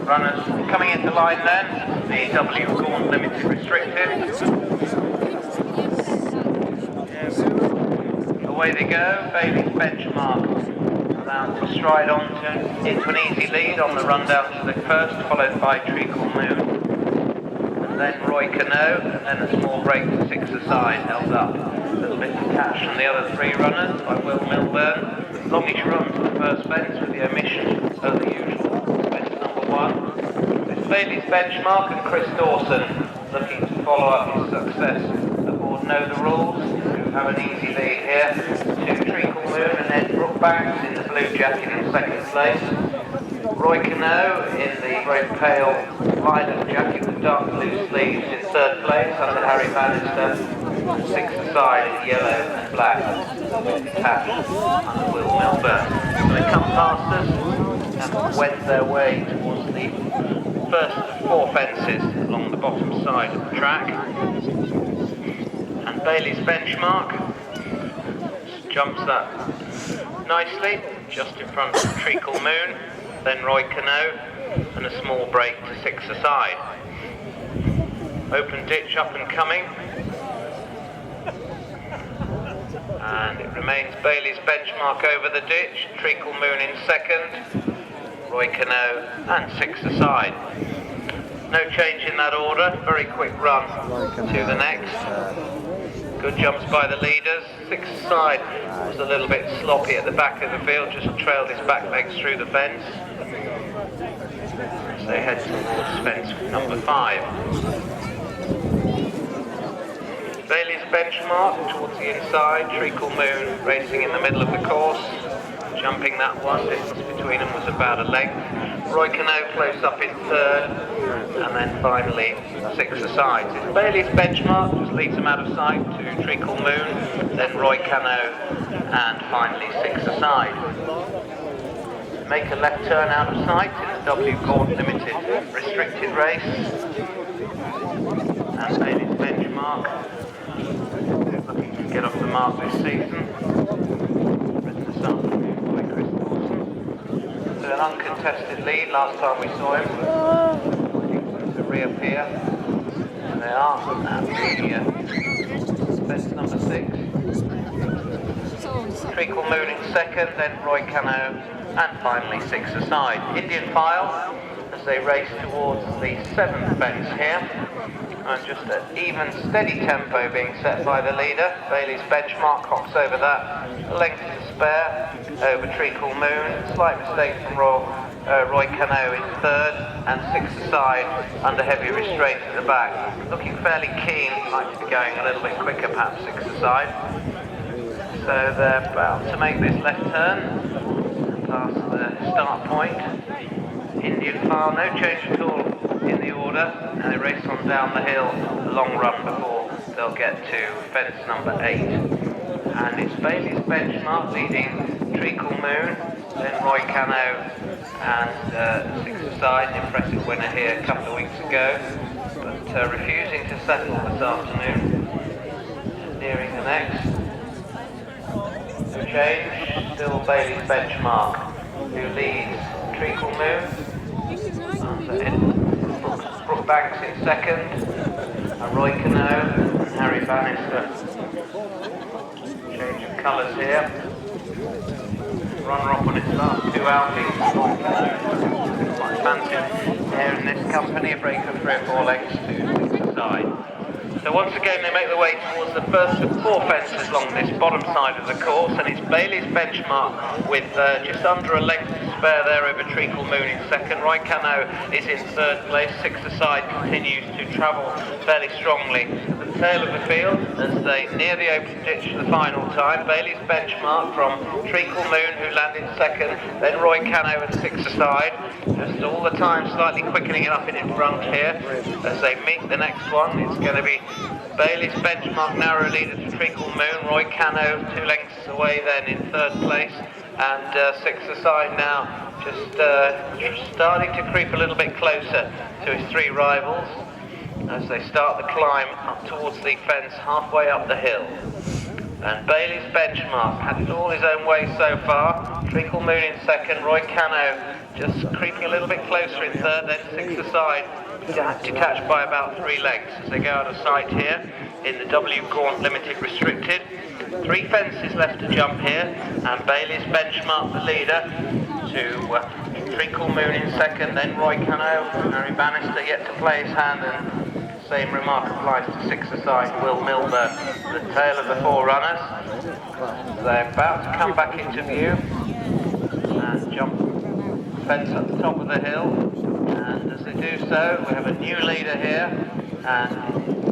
Runners coming into line then, the W Gaunt Limited Restricted. Away they go, Bailey's Benchmark allowed to stride on into an easy lead on the run down to the first, followed by Treacle Moon. And then Roycano, and then a small break to six aside, held up. A little bit detached from the other three runners by Will Milburn. Longish run to the first fence with the omission of the usual fence number one. It's Bailey's Benchmark and Chris Dawson looking to follow up his success aboard Know the Rules, who have an easy lead here. To Treacle Moon and then Brookbanks in the blue jacket in second place. Roycano in the very pale violet jacket with dark blue sleeves in third place under Harry Bannister. Six aside in yellow and black with detached under Will Milburn. So they come past us and wend their way towards the first of four fences along the bottom side of the track. And Bailey's Benchmark jumps that nicely just in front of Treacle Moon, then Roycano, and a small break to six aside. Open ditch up and coming. And it remains Bailey's Benchmark over the ditch, Treacle Moon in second, Roycano and six aside. No change in that order, very quick run to the next. Good jumps by the leaders. Six aside was a little bit sloppy at the back of the field, just trailed his back legs through the fence. As they head towards fence number 5. Bailey's Benchmark towards the inside, Treacle Moon racing in the middle of the course, jumping that one, distance between them was about a length. Roycano close up in third, and then finally six aside. It's Bailey's Benchmark just leads them out of sight to Treacle Moon, then Roycano, and finally six aside. Make a left turn out of sight in the W Gaunt Limited Restricted race, and Bailey's Benchmark looking to get off the mark this season. Written this afternoon by Chris Dawson. So an uncontested lead last time we saw him. Looking to reappear. And they are at the fence number 6. Treacle Moon in second, then Roycano, and finally six aside. Indian file as they race towards the 7th fence here. And just an even, steady tempo being set by the leader. Bailey's Benchmark hops over that. A length to spare over Treacle Moon. Slight mistake from Roycano in third, and six aside under heavy restraint at the back. Looking fairly keen, like to be going a little bit quicker, perhaps six aside. So they're about to make this left turn past the start point. Indian file, no change at all in the order, and they race on down the hill, a long run before they'll get to fence number 8. And it's Bailey's Benchmark leading Treacle Moon, then Roycano, and six aside, an impressive winner here a couple of weeks ago, but refusing to settle this afternoon, nearing the next. No change, still Bailey's Benchmark, who leads Treacle Moon. Brookbanks in second, Roycano and Harry Bannister. Change of colours here. Runner up on its last two outings. Roycano quite fancy here in this company, a break of 3 or 4 lengths to six aside. So once again they make their way towards the first of 4 fences along this bottom side of the course, and it's Bailey's Benchmark with just under a length to spare there over Treacle Moon in second. Roycano is in third place. Six aside continues to travel fairly strongly at the tail of the field as they near the open ditch for the final time. Bailey's Benchmark from Treacle Moon, who landed second, then Roycano and six aside. Just all the time slightly quickening it up in front here as they meet the next one. It's going to be Bailey's Benchmark narrow leader to Treacle Moon, Roycano 2 lengths away then in third place, and six aside now, just starting to creep a little bit closer to his 3 rivals as they start the climb up towards the fence halfway up the hill. And Bailey's Benchmark had it all his own way so far. Treacle Moon in second, Roycano just creeping a little bit closer in third, then six aside, detached by about 3 legs as they go out of sight here in the W Gaunt Limited Restricted. 3 fences left to jump here, and Bailey's benchmark the leader to Treacle Moon in second, then Roycano. Harry Bannister yet to play his hand, and same remark applies to 6 aside Will Milburn, the tail of the 4 runners. They're about to come back into view and jump fence at the top of the hill, and as they do so we have a new leader here, and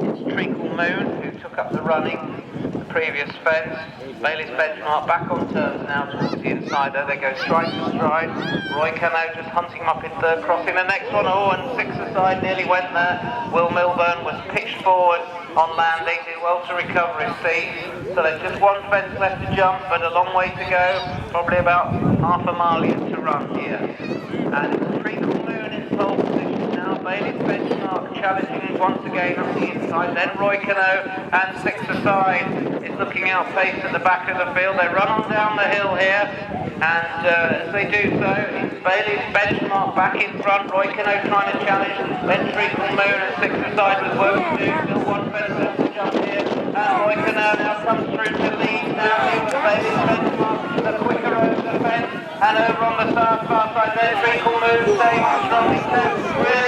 it's Treacle Moon who took up the running the previous fence. Bailey's benchmark back on turns now towards the inside there. They go stride to stride. Roycano just hunting him up in third, crossing the next one. Oh, and 6 aside nearly went there. Will Milburn was pitched forward on landing, did well to recover his seat. So there's just 1 fence left to jump, but a long way to go. Probably about half a mile yet to run here. And it's Treacle Moon in pole position now. Bailey's benchmark challenging once again up the inside. Then Roycano and 6 aside is looking out pace at the back of the field. They run on down the hill here, and as they do so, it's Bailey's benchmark back in front. Roycano trying to challenge. Then Treacle Moon and 6 aside with work to do. Still 1 fence left to jump here, and Roycano now comes through to lead. Now leads Bailey's benchmark, the quicker over the fence, and over on the far side. Then Treacle Moon staying strongly too. Really